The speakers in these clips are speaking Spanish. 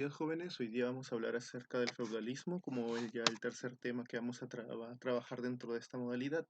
Días jóvenes, hoy día vamos a hablar acerca del feudalismo, como es ya el tercer tema que vamos a trabajar dentro de esta modalidad.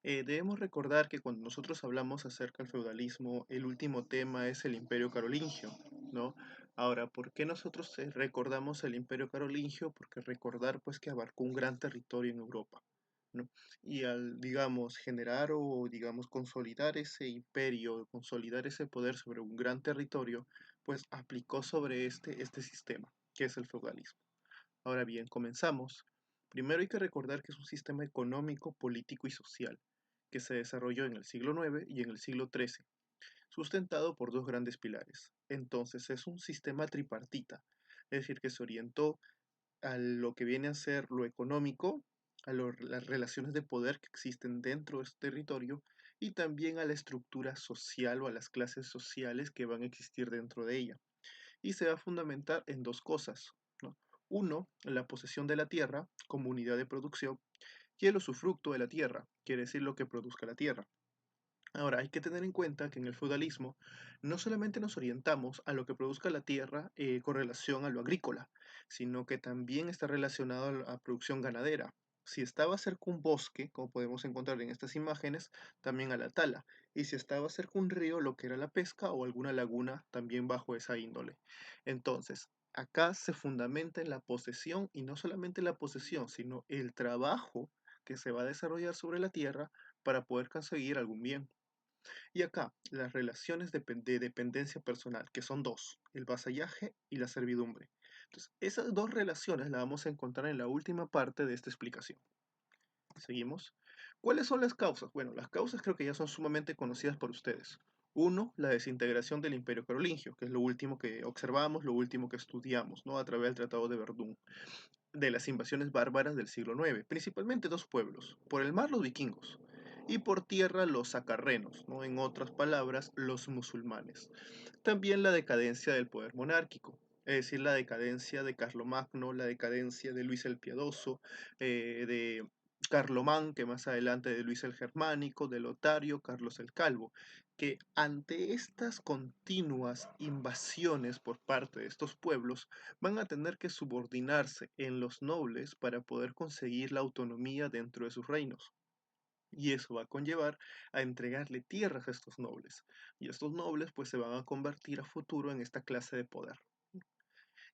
Debemos recordar que cuando nosotros hablamos acerca del feudalismo, el último tema es el Imperio Carolingio, ¿no? Ahora, ¿por qué nosotros recordamos el Imperio Carolingio? Porque recordar pues que abarcó un gran territorio en Europa, ¿no? Y al, digamos, generar o, digamos, consolidar ese imperio, consolidar ese poder sobre un gran territorio, pues aplicó sobre este sistema, que es el feudalismo. Ahora bien, comenzamos. Primero hay que recordar que es un sistema económico, político y social, que se desarrolló en el siglo IX y en el siglo XIII, sustentado por dos grandes pilares. Entonces es un sistema tripartita, es decir, que se orientó a lo que viene a ser lo económico, las relaciones de poder que existen dentro de este territorio y también a la estructura social o a las clases sociales que van a existir dentro de ella. Y se va a fundamentar en dos cosas, ¿no? Uno, la posesión de la tierra como unidad de producción y el usufructo de la tierra, quiere decir lo que produzca la tierra. Ahora, hay que tener en cuenta que en el feudalismo no solamente nos orientamos a lo que produzca la tierra con relación a lo agrícola, sino que también está relacionado a la producción ganadera. Si estaba cerca un bosque, como podemos encontrar en estas imágenes, también a la tala. Y si estaba cerca un río, lo que era la pesca o alguna laguna, también bajo esa índole. Entonces, acá se fundamenta en la posesión y no solamente la posesión, sino el trabajo que se va a desarrollar sobre la tierra para poder conseguir algún bien. Y acá, las relaciones de dependencia personal, que son dos, el vasallaje y la servidumbre. Entonces, esas dos relaciones las vamos a encontrar en la última parte de esta explicación. Seguimos. ¿Cuáles son las causas? Bueno, las causas creo que ya son sumamente conocidas por ustedes. Uno, la desintegración del Imperio Carolingio, que es lo último que observamos, lo último que estudiamos, ¿no? A través del Tratado de Verdún, de las invasiones bárbaras del siglo IX, principalmente dos pueblos, por el mar los vikingos y por tierra los sacarrenos, ¿no? En otras palabras, los musulmanes. También la decadencia del poder monárquico, es decir, la decadencia de Carlomagno, la decadencia de Luis el Piadoso, de Carlomán, que más adelante de Luis el Germánico, de Lotario, Carlos el Calvo, que ante estas continuas invasiones por parte de estos pueblos van a tener que subordinarse en los nobles para poder conseguir la autonomía dentro de sus reinos. Y eso va a conllevar a entregarle tierras a estos nobles. Y estos nobles pues se van a convertir a futuro en esta clase de poder.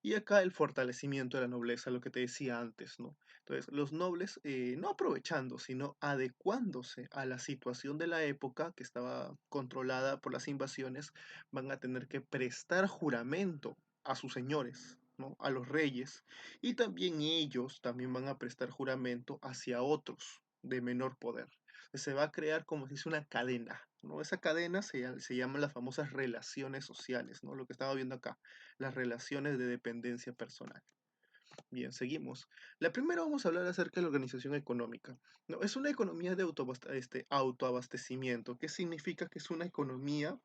Y acá el fortalecimiento de la nobleza, lo que te decía antes, ¿no? Entonces, los nobles, no aprovechando, sino adecuándose a la situación de la época que estaba controlada por las invasiones, van a tener que prestar juramento a sus señores, ¿no? A los reyes. Y también ellos también van a prestar juramento hacia otros de menor poder. Se va a crear como si es una cadena, ¿no? Esa cadena se llama las famosas relaciones sociales, ¿no? Lo que estaba viendo acá, las relaciones de dependencia personal. Bien, seguimos. La primera vamos a hablar acerca de la organización económica. ¿No? Es una economía de autoabastecimiento, que significa que es una economía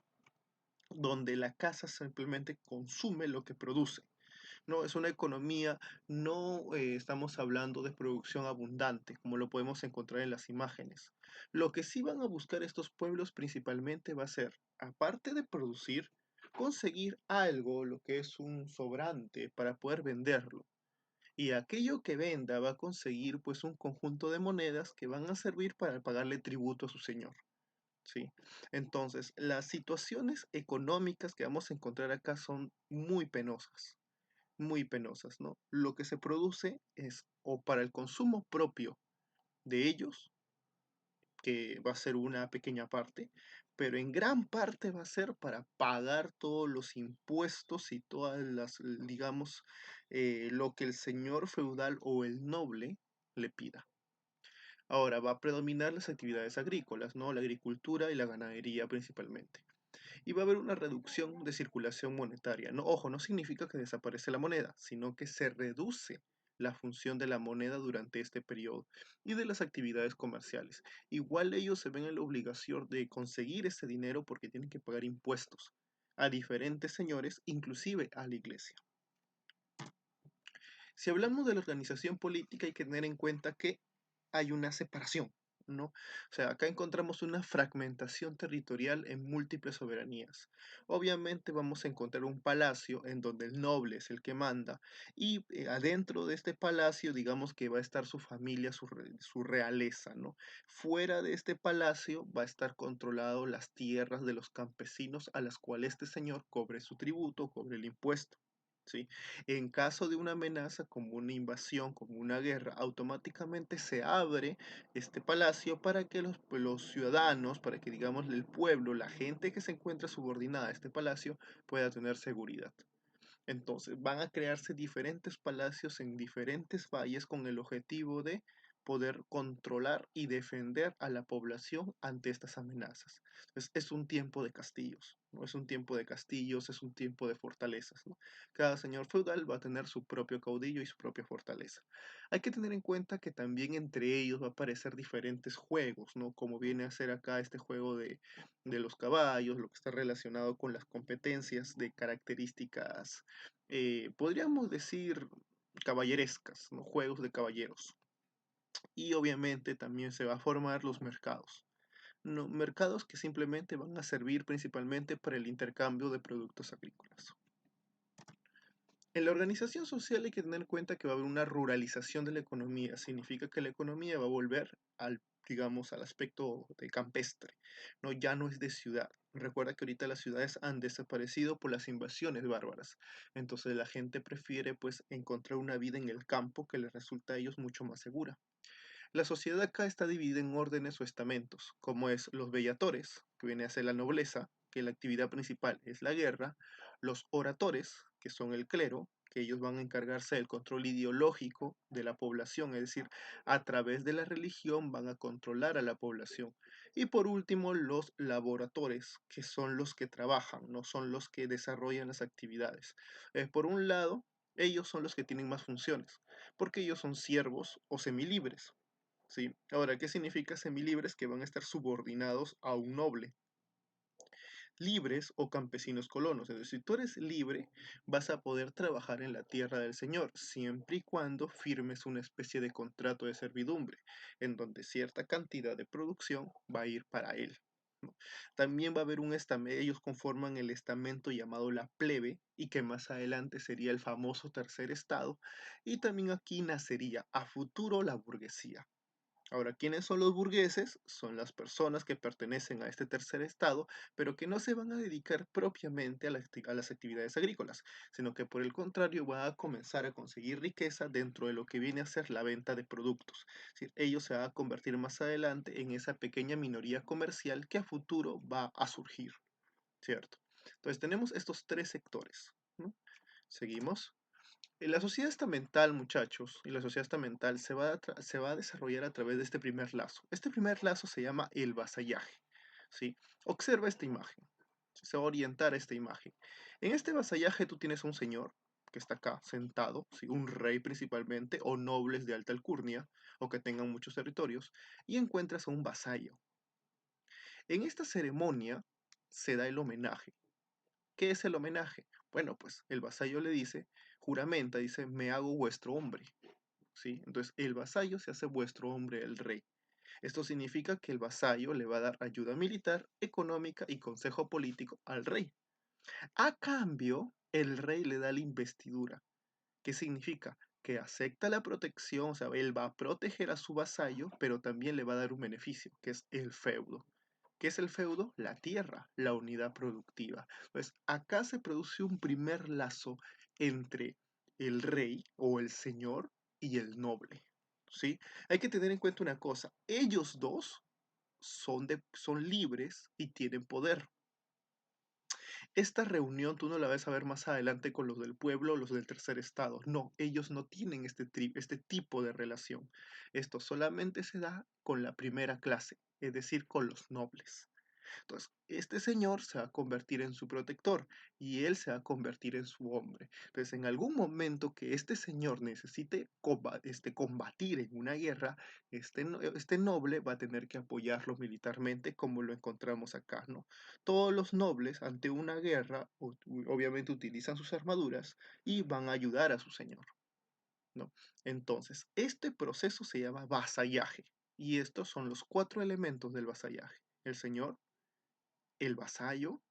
donde la casa simplemente consume lo que produce. No, es una economía, no estamos hablando de producción abundante, como lo podemos encontrar en las imágenes. Lo que sí van a buscar estos pueblos principalmente va a ser, aparte de producir, conseguir algo, lo que es un sobrante, para poder venderlo. Y aquello que venda va a conseguir pues un conjunto de monedas que van a servir para pagarle tributo a su señor. ¿Sí? Entonces, las situaciones económicas que vamos a encontrar acá son muy penosas, ¿no? Lo que se produce es o para el consumo propio de ellos, que va a ser una pequeña parte, pero en gran parte va a ser para pagar todos los impuestos y todas las, digamos, lo que el señor feudal o el noble le pida. Ahora va a predominar las actividades agrícolas, ¿no? La agricultura y la ganadería principalmente. Y va a haber una reducción de circulación monetaria. No, ojo, no significa que desaparece la moneda, sino que se reduce la función de la moneda durante este periodo y de las actividades comerciales. Igual ellos se ven en la obligación de conseguir ese dinero porque tienen que pagar impuestos a diferentes señores, inclusive a la iglesia. Si hablamos de la organización política hay que tener en cuenta que hay una separación. ¿no? O sea, acá encontramos una fragmentación territorial en múltiples soberanías. Obviamente vamos a encontrar un palacio en donde el noble es el que manda y adentro de este palacio, digamos que va a estar su familia, su realeza, ¿no? Fuera de este palacio va a estar controlado las tierras de los campesinos a las cuales este señor cobre su tributo, cobre el impuesto. ¿Sí? En caso de una amenaza como una invasión, como una guerra, automáticamente se abre este palacio para que los ciudadanos, para que digamos el pueblo, la gente que se encuentra subordinada a este palacio pueda tener seguridad. Entonces van a crearse diferentes palacios en diferentes valles con el objetivo de poder controlar y defender a la población ante estas amenazas. Entonces, es un tiempo de castillos, ¿no? Es un tiempo de castillos, es un tiempo de fortalezas, ¿no? Cada señor feudal va a tener su propio caudillo y su propia fortaleza. Hay que tener en cuenta que también entre ellos va a aparecer diferentes juegos, ¿no? Como viene a ser acá este juego de los caballos, lo que está relacionado con las competencias de características, podríamos decir, caballerescas, ¿no? Juegos de caballeros. Y obviamente también se va a formar los mercados. No, mercados que simplemente van a servir principalmente para el intercambio de productos agrícolas. En la organización social hay que tener en cuenta que va a haber una ruralización de la economía. Significa que la economía va a volver al, digamos, al aspecto de campestre. No, ya no es de ciudad. Recuerda que ahorita las ciudades han desaparecido por las invasiones bárbaras. Entonces la gente prefiere pues encontrar una vida en el campo que les resulta a ellos mucho más segura. La sociedad acá está dividida en órdenes o estamentos, como es los bellatores, que viene a ser la nobleza, que la actividad principal es la guerra, los oratores, que son el clero, que ellos van a encargarse del control ideológico de la población, es decir, a través de la religión van a controlar a la población. Y por último, los laboratores, que son los que trabajan, no son los que desarrollan las actividades. Por un lado, ellos son los que tienen más funciones, porque ellos son siervos o semilibres. ¿Sí? Ahora, ¿qué significa semilibres? Que van a estar subordinados a un noble. Libres o campesinos colonos. Es decir, si tú eres libre, vas a poder trabajar en la tierra del Señor, siempre y cuando firmes una especie de contrato de servidumbre, en donde cierta cantidad de producción va a ir para él. ¿No? También va a haber un estamento, ellos conforman el estamento llamado la plebe, y que más adelante sería el famoso tercer estado, y también aquí nacería a futuro la burguesía. Ahora, ¿quiénes son los burgueses? Son las personas que pertenecen a este tercer estado, pero que no se van a dedicar propiamente a las actividades agrícolas, sino que por el contrario van a comenzar a conseguir riqueza dentro de lo que viene a ser la venta de productos. Es decir, ellos se van a convertir más adelante en esa pequeña minoría comercial que a futuro va a surgir, ¿cierto? Entonces tenemos estos tres sectores, ¿no? Seguimos. La sociedad estamental, muchachos, y la sociedad estamental se va a desarrollar a través de este primer lazo. Este primer lazo se llama el vasallaje, ¿sí? Observa esta imagen, se va a orientar a esta imagen. En este vasallaje tú tienes un señor que está acá sentado, ¿sí? Un rey principalmente, o nobles de alta alcurnia, o que tengan muchos territorios, y encuentras a un vasallo. En esta ceremonia se da el homenaje. ¿Qué es el homenaje? Bueno, pues el vasallo le dice, juramenta, dice, me hago vuestro hombre. ¿Sí? Entonces el vasallo se hace vuestro hombre el rey. Esto significa que el vasallo le va a dar ayuda militar, económica y consejo político al rey. A cambio, el rey le da la investidura. ¿Qué significa? Que acepta la protección, o sea, él va a proteger a su vasallo, pero también le va a dar un beneficio, que es el feudo. ¿Qué es el feudo? La tierra, la unidad productiva. Pues acá se produce un primer lazo entre el rey o el señor y el noble. ¿Sí? Hay que tener en cuenta una cosa, ellos dos son libres y tienen poder. Esta reunión tú no la vas a ver más adelante con los del pueblo o los del tercer estado. No, ellos no tienen este tipo de relación. Esto solamente se da con la primera clase, es decir, con los nobles. Entonces, este señor se va a convertir en su protector y él se va a convertir en su hombre. Entonces, en algún momento que este señor necesite combatir en una guerra, este noble va a tener que apoyarlo militarmente, como lo encontramos acá, ¿no? Todos los nobles ante una guerra, obviamente utilizan sus armaduras y van a ayudar a su señor, ¿no? Entonces, este proceso se llama vasallaje. Y estos son los 4 elementos del vasallaje: el señor, el vasallo,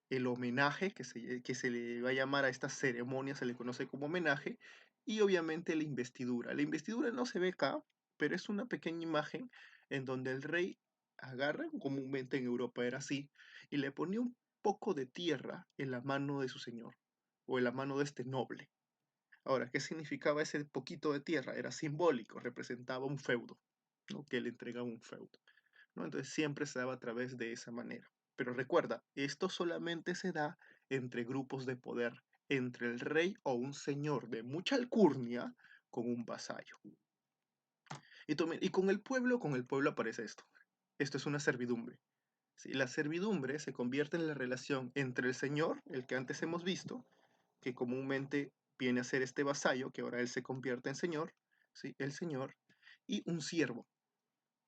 el homenaje, que se le va a llamar a esta ceremonia, se le conoce como homenaje, y obviamente la investidura. La investidura no se ve acá, pero es una pequeña imagen en donde el rey agarra, comúnmente en Europa era así, y le ponía un poco de tierra en la mano de su señor, o en la mano de este noble. Ahora, ¿qué significaba ese poquito de tierra? Era simbólico, representaba un feudo, ¿no? Que le entregaba un feudo, ¿no? Entonces siempre se daba a través de esa manera. Pero recuerda, esto solamente se da entre grupos de poder, entre el rey o un señor de mucha alcurnia con un vasallo. Y con el pueblo aparece esto. Esto es una servidumbre. ¿Sí? La servidumbre se convierte en la relación entre el señor, el que antes hemos visto, que comúnmente viene a ser este vasallo, que ahora él se convierte en señor, ¿sí? El señor, y un siervo,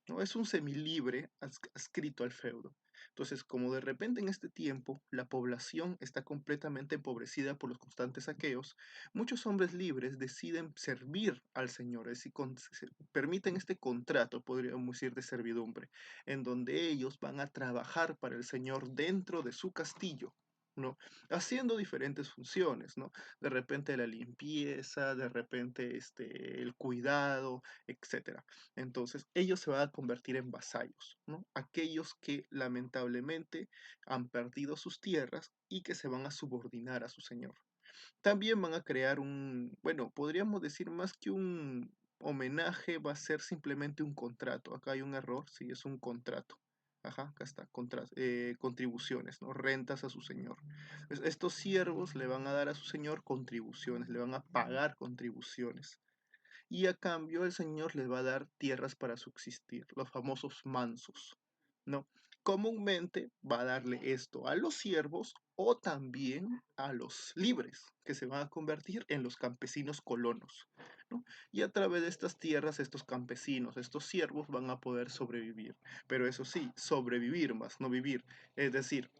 ¿no? Es un semilibre adscrito al feudo. Entonces, como de repente en este tiempo la población está completamente empobrecida por los constantes saqueos, muchos hombres libres deciden servir al Señor, es decir, permiten este contrato, podríamos decir, de servidumbre, en donde ellos van a trabajar para el Señor dentro de su castillo, ¿no? Haciendo diferentes funciones, ¿no? De repente la limpieza, de repente el cuidado, etcétera. Entonces, ellos se van a convertir en vasallos, ¿no? Aquellos que lamentablemente han perdido sus tierras y que se van a subordinar a su señor. También van a crear bueno, podríamos decir más que un homenaje, va a ser simplemente un contrato. Acá hay un error, sí, es un contrato. Ajá, acá está, contribuciones, ¿no? Rentas a su señor. Estos siervos le van a dar a su señor contribuciones, le van a pagar contribuciones y a cambio el Señor les va a dar tierras para subsistir, los famosos mansos, ¿no? Comúnmente va a darle esto a los siervos o también a los libres, que se van a convertir en los campesinos colonos, ¿no? Y a través de estas tierras, estos campesinos, estos siervos van a poder sobrevivir. Pero eso sí, sobrevivir más, no vivir. Es decir,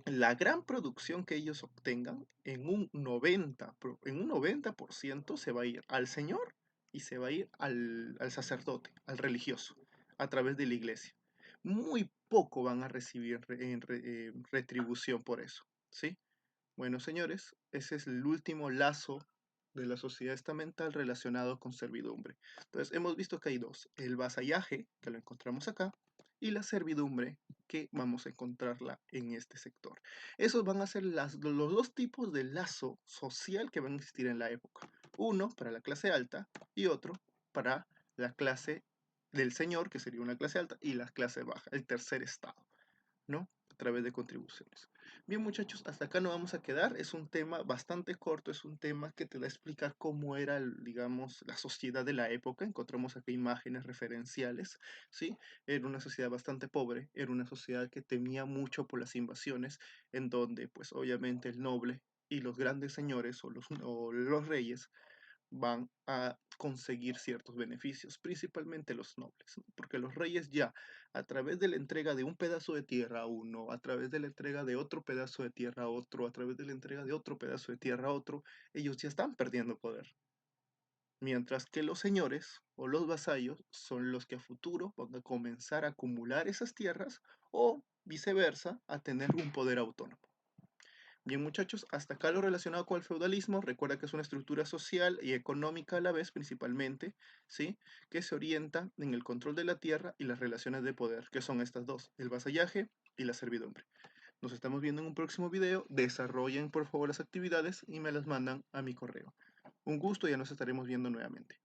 la gran producción que ellos obtengan en un 90% se va a ir al Señor y se va a ir al sacerdote, al religioso, a través de la iglesia. Muy poco van a recibir retribución por eso, ¿sí? Bueno, señores, ese es el último lazo de la sociedad estamental relacionado con servidumbre. Entonces, hemos visto que hay dos: el vasallaje, que lo encontramos acá, y la servidumbre, que vamos a encontrarla en este sector. Esos van a ser los dos tipos de lazo social que van a existir en la época. Uno para la clase alta y otro para la clase del señor, que sería una clase alta, y la clase baja, el tercer estado, ¿no? A través de contribuciones. Bien, muchachos, hasta acá nos vamos a quedar. Es un tema bastante corto, es un tema que te da a explicar cómo era, digamos, la sociedad de la época. Encontramos aquí imágenes referenciales, ¿sí? Era una sociedad bastante pobre, era una sociedad que temía mucho por las invasiones, en donde, pues, obviamente el noble y los grandes señores o los reyes van a conseguir ciertos beneficios, principalmente los nobles, ¿no? Porque los reyes ya, a través de la entrega de un pedazo de tierra a uno, a través de la entrega de otro pedazo de tierra a otro, a través de la entrega de otro pedazo de tierra a otro, ellos ya están perdiendo poder. Mientras que los señores o los vasallos son los que a futuro van a comenzar a acumular esas tierras o viceversa, a tener un poder autónomo. Bien, muchachos, hasta acá lo relacionado con el feudalismo. Recuerda que es una estructura social y económica a la vez, principalmente, ¿sí? Que se orienta en el control de la tierra y las relaciones de poder, que son estas dos: el vasallaje y la servidumbre. Nos estamos viendo en un próximo video. Desarrollen por favor las actividades y me las mandan a mi correo. Un gusto, ya nos estaremos viendo nuevamente.